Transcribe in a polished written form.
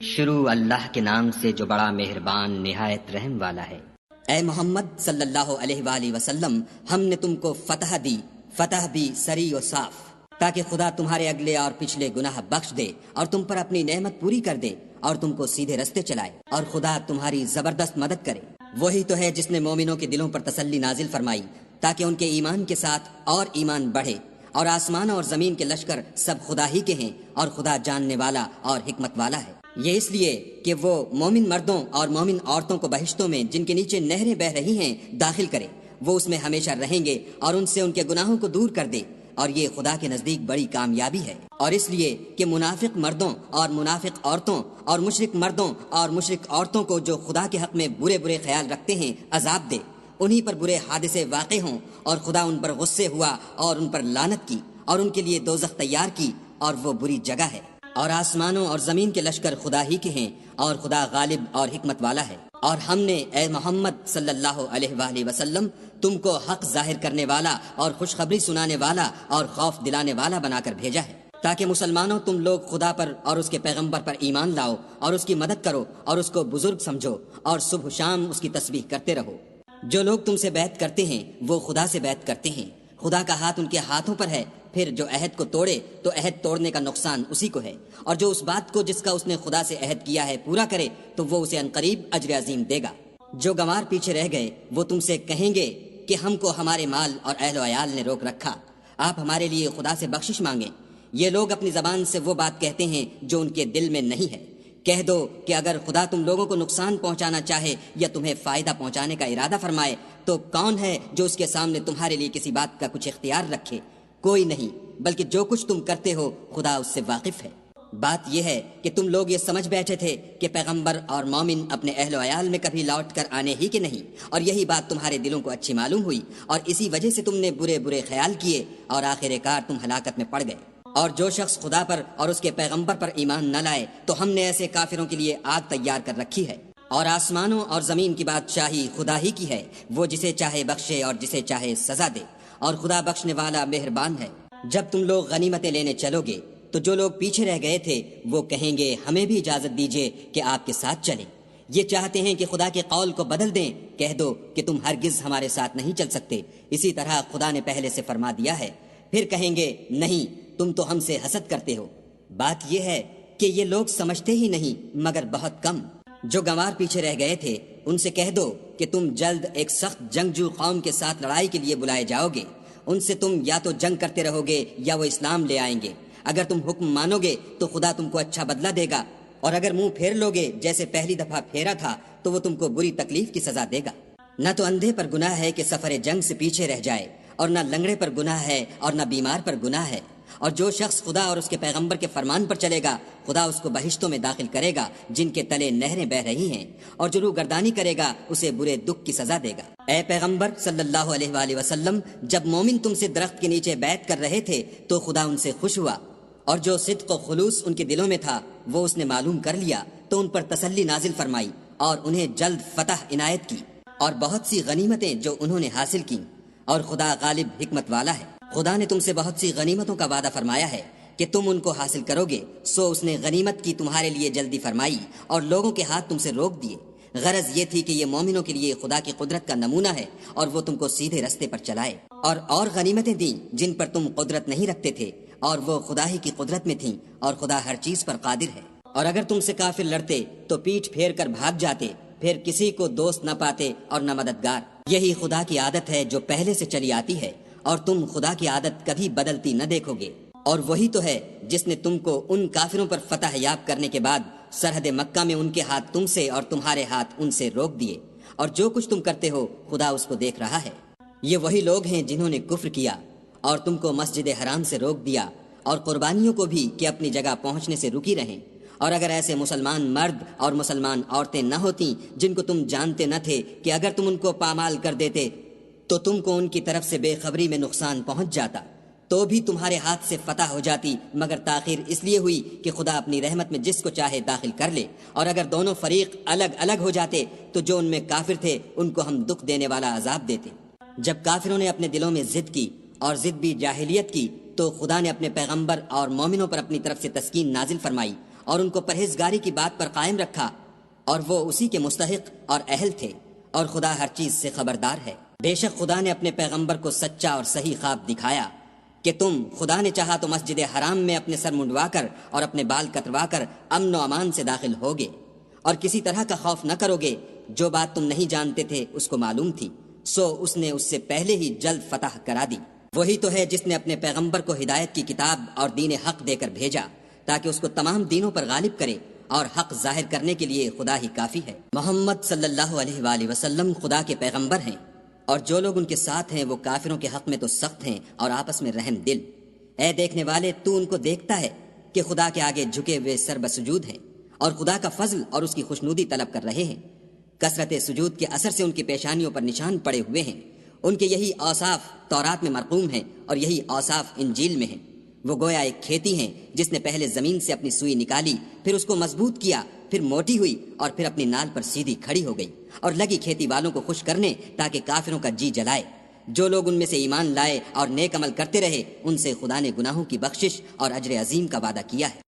شروع اللہ کے نام سے جو بڑا مہربان نہایت رحم والا ہے۔ اے محمد صلی اللہ علیہ وآلہ وسلم، ہم نے تم کو فتح دی، فتح بھی سری و صاف، تاکہ خدا تمہارے اگلے اور پچھلے گناہ بخش دے اور تم پر اپنی نعمت پوری کر دے اور تم کو سیدھے رستے چلائے، اور خدا تمہاری زبردست مدد کرے۔ وہی تو ہے جس نے مومنوں کے دلوں پر تسلی نازل فرمائی تاکہ ان کے ایمان کے ساتھ اور ایمان بڑھے، اور آسمان اور زمین کے لشکر سب خدا ہی کے ہیں، اور خدا جاننے والا اور حکمت والا ہے۔ یہ اس لیے کہ وہ مومن مردوں اور مومن عورتوں کو بہشتوں میں جن کے نیچے نہریں بہہ رہی ہیں داخل کرے، وہ اس میں ہمیشہ رہیں گے اور ان سے ان کے گناہوں کو دور کر دے، اور یہ خدا کے نزدیک بڑی کامیابی ہے۔ اور اس لیے کہ منافق مردوں اور منافق عورتوں اور مشرک مردوں اور مشرک عورتوں کو جو خدا کے حق میں برے برے خیال رکھتے ہیں عذاب دے، انہی پر برے حادثے واقع ہوں، اور خدا ان پر غصے ہوا اور ان پر لعنت کی اور ان کے لیے دوزخ تیار کی، اور وہ بری جگہ ہے۔ اور آسمانوں اور زمین کے لشکر خدا ہی کے ہیں، اور خدا غالب اور حکمت والا ہے۔ اور ہم نے اے محمد صلی اللہ علیہ وآلہ وسلم تم کو حق ظاہر کرنے والا اور خوشخبری سنانے والا اور خوف دلانے والا بنا کر بھیجا ہے، تاکہ مسلمانوں تم لوگ خدا پر اور اس کے پیغمبر پر ایمان لاؤ اور اس کی مدد کرو اور اس کو بزرگ سمجھو، اور صبح شام اس کی تسبیح کرتے رہو۔ جو لوگ تم سے بیعت کرتے ہیں وہ خدا سے بیعت کرتے ہیں، خدا کا ہاتھ ان کے ہاتھوں پر ہے، پھر جو عہد کو توڑے تو عہد توڑنے کا نقصان اسی کو ہے، اور جو اس بات کو جس کا اس نے خدا سے عہد کیا ہے پورا کرے تو وہ اسے عنقریب اجر عظیم دے گا۔ جو گنوار پیچھے رہ گئے وہ تم سے کہیں گے کہ ہم کو ہمارے مال اور اہل و عیال نے روک رکھا، آپ ہمارے لیے خدا سے بخشش مانگیں۔ یہ لوگ اپنی زبان سے وہ بات کہتے ہیں جو ان کے دل میں نہیں ہے۔ کہہ دو کہ اگر خدا تم لوگوں کو نقصان پہنچانا چاہے یا تمہیں فائدہ پہنچانے کا ارادہ فرمائے تو کون ہے جو اس کے سامنے تمہارے لیے کسی بات کا کچھ اختیار رکھے؟ کوئی نہیں، بلکہ جو کچھ تم کرتے ہو خدا اس سے واقف ہے۔ بات یہ ہے کہ تم لوگ یہ سمجھ بیٹھے تھے کہ پیغمبر اور مومن اپنے اہل و عیال میں کبھی لوٹ کر آنے ہی کے نہیں، اور یہی بات تمہارے دلوں کو اچھی معلوم ہوئی، اور اسی وجہ سے تم نے برے برے خیال کیے اور آخر کار تم ہلاکت میں پڑ گئے۔ اور جو شخص خدا پر اور اس کے پیغمبر پر ایمان نہ لائے تو ہم نے ایسے کافروں کے لیے آگ تیار کر رکھی ہے۔ اور آسمانوں اور زمین کی بادشاہی خدا ہی کی ہے، وہ جسے چاہے بخشے اور جسے چاہے سزا دے، اور خدا بخشنے والا مہربان ہے۔ جب تم لوگ غنیمتیں لینے چلو گے تو جو لوگ پیچھے رہ گئے تھے وہ کہیں گے ہمیں بھی اجازت دیجیے کہ آپ کے ساتھ چلیں۔ یہ چاہتے ہیں کہ خدا کے قول کو بدل دیں، کہہ دو کہ تم ہرگز ہمارے ساتھ نہیں چل سکتے، اسی طرح خدا نے پہلے سے فرما دیا ہے۔ پھر کہیں گے نہیں، تم تو ہم سے حسد کرتے ہو۔ بات یہ ہے کہ یہ لوگ سمجھتے ہی نہیں مگر بہت کم۔ جو گنوار پیچھے رہ گئے تھے ان سے کہہ دو کہ تم جلد ایک سخت جنگجو قوم کے ساتھ لڑائی کے لیے بلائے جاؤ گے، ان سے تم یا تو جنگ کرتے رہو گے یا وہ اسلام لے آئیں گے۔ اگر تم حکم مانو گے تو خدا تم کو اچھا بدلہ دے گا، اور اگر منہ پھیر لو گے جیسے پہلی دفعہ پھیرا تھا تو وہ تم کو بری تکلیف کی سزا دے گا۔ نہ تو اندھے پر گناہ ہے کہ سفر جنگ سے پیچھے رہ جائے، اور نہ لنگڑے پر گناہ ہے اور نہ بیمار پر گناہ ہے۔ اور جو شخص خدا اور اس کے پیغمبر کے فرمان پر چلے گا خدا اس کو بہشتوں میں داخل کرے گا جن کے تلے نہریں بہ رہی ہیں، اور جو روگردانی کرے گا اسے برے دکھ کی سزا دے گا۔ اے پیغمبر صلی اللہ علیہ وآلہ وسلم، جب مومن تم سے درخت کے نیچے بیعت کر رہے تھے تو خدا ان سے خوش ہوا، اور جو صدق و خلوص ان کے دلوں میں تھا وہ اس نے معلوم کر لیا تو ان پر تسلی نازل فرمائی اور انہیں جلد فتح عنایت کی اور بہت سی غنیمتیں جو انہوں نے حاصل کیں، اور خدا غالب حکمت والا ہے۔ خدا نے تم سے بہت سی غنیمتوں کا وعدہ فرمایا ہے کہ تم ان کو حاصل کرو گے، سو اس نے غنیمت کی تمہارے لیے جلدی فرمائی اور لوگوں کے ہاتھ تم سے روک دیے۔ غرض یہ تھی کہ یہ مومنوں کے لیے خدا کی قدرت کا نمونہ ہے اور وہ تم کو سیدھے رستے پر چلائے، اور غنیمتیں دیں جن پر تم قدرت نہیں رکھتے تھے، اور وہ خدا ہی کی قدرت میں تھیں، اور خدا ہر چیز پر قادر ہے۔ اور اگر تم سے کافر لڑتے تو پیٹھ پھیر کر بھاگ جاتے، پھر کسی کو دوست نہ پاتے اور نہ مددگار۔ یہی خدا کی عادت ہے جو پہلے سے چلی آتی ہے، اور تم خدا کی عادت کبھی بدلتی نہ دیکھو گے۔ اور وہی تو ہے جس نے تم کو ان کافروں پر فتح یاب کرنے کے بعد سرحد مکہ میں ان کے ہاتھ تم سے اور تمہارے ہاتھ ان سے روک دیے، اور جو کچھ تم کرتے ہو خدا اس کو دیکھ رہا ہے۔ یہ وہی لوگ ہیں جنہوں نے کفر کیا اور تم کو مسجد حرام سے روک دیا، اور قربانیوں کو بھی کہ اپنی جگہ پہنچنے سے رکی رہیں۔ اور اگر ایسے مسلمان مرد اور مسلمان عورتیں نہ ہوتیں جن کو تم جانتے نہ تھے کہ اگر تم ان کو پامال کر دیتے تو تم کو ان کی طرف سے بے خبری میں نقصان پہنچ جاتا، تو بھی تمہارے ہاتھ سے فتح ہو جاتی، مگر تاخیر اس لیے ہوئی کہ خدا اپنی رحمت میں جس کو چاہے داخل کر لے۔ اور اگر دونوں فریق الگ الگ ہو جاتے تو جو ان میں کافر تھے ان کو ہم دکھ دینے والا عذاب دیتے۔ جب کافروں نے اپنے دلوں میں ضد کی اور ضد بھی جاہلیت کی تو خدا نے اپنے پیغمبر اور مومنوں پر اپنی طرف سے تسکین نازل فرمائی اور ان کو پرہیزگاری کی بات پر قائم رکھا، اور وہ اسی کے مستحق اور اہل تھے، اور خدا ہر چیز سے خبردار ہے۔ بے شک خدا نے اپنے پیغمبر کو سچا اور صحیح خواب دکھایا کہ تم، خدا نے چاہا تو مسجد حرام میں اپنے سر منڈوا کر اور اپنے بال کتروا کر امن و امان سے داخل ہوگے، اور کسی طرح کا خوف نہ کرو گے۔ جو بات تم نہیں جانتے تھے اس کو معلوم تھی، سو اس نے اس سے پہلے ہی جلد فتح کرا دی۔ وہی تو ہے جس نے اپنے پیغمبر کو ہدایت کی کتاب اور دین حق دے کر بھیجا تاکہ اس کو تمام دینوں پر غالب کرے، اور حق ظاہر کرنے کے لیے خدا ہی کافی ہے۔ محمد صلی اللہ علیہ وآلہ وسلم خدا کے پیغمبر ہیں، اور جو لوگ ان کے ساتھ ہیں وہ کافروں کے حق میں تو سخت ہیں اور آپس میں رحم دل۔ اے دیکھنے والے، تو ان کو دیکھتا ہے کہ خدا کے آگے جھکے ہوئے سر بسجود ہیں، اور خدا کا فضل اور اس کی خوشنودی طلب کر رہے ہیں۔ کثرت سجود کے اثر سے ان کی پیشانیوں پر نشان پڑے ہوئے ہیں۔ ان کے یہی اوصاف تورات میں مرقوم ہیں، اور یہی اوصاف انجیل میں ہیں۔ وہ گویا ایک کھیتی ہیں جس نے پہلے زمین سے اپنی سوئی نکالی، پھر اس کو مضبوط کیا، پھر موٹی ہوئی، اور پھر اپنی نال پر سیدھی کھڑی ہو گئی، اور لگی کھیتی والوں کو خوش کرنے تاکہ کافروں کا جی جلائے۔ جو لوگ ان میں سے ایمان لائے اور نیک عمل کرتے رہے، ان سے خدا نے گناہوں کی بخشش اور اجر عظیم کا وعدہ کیا ہے۔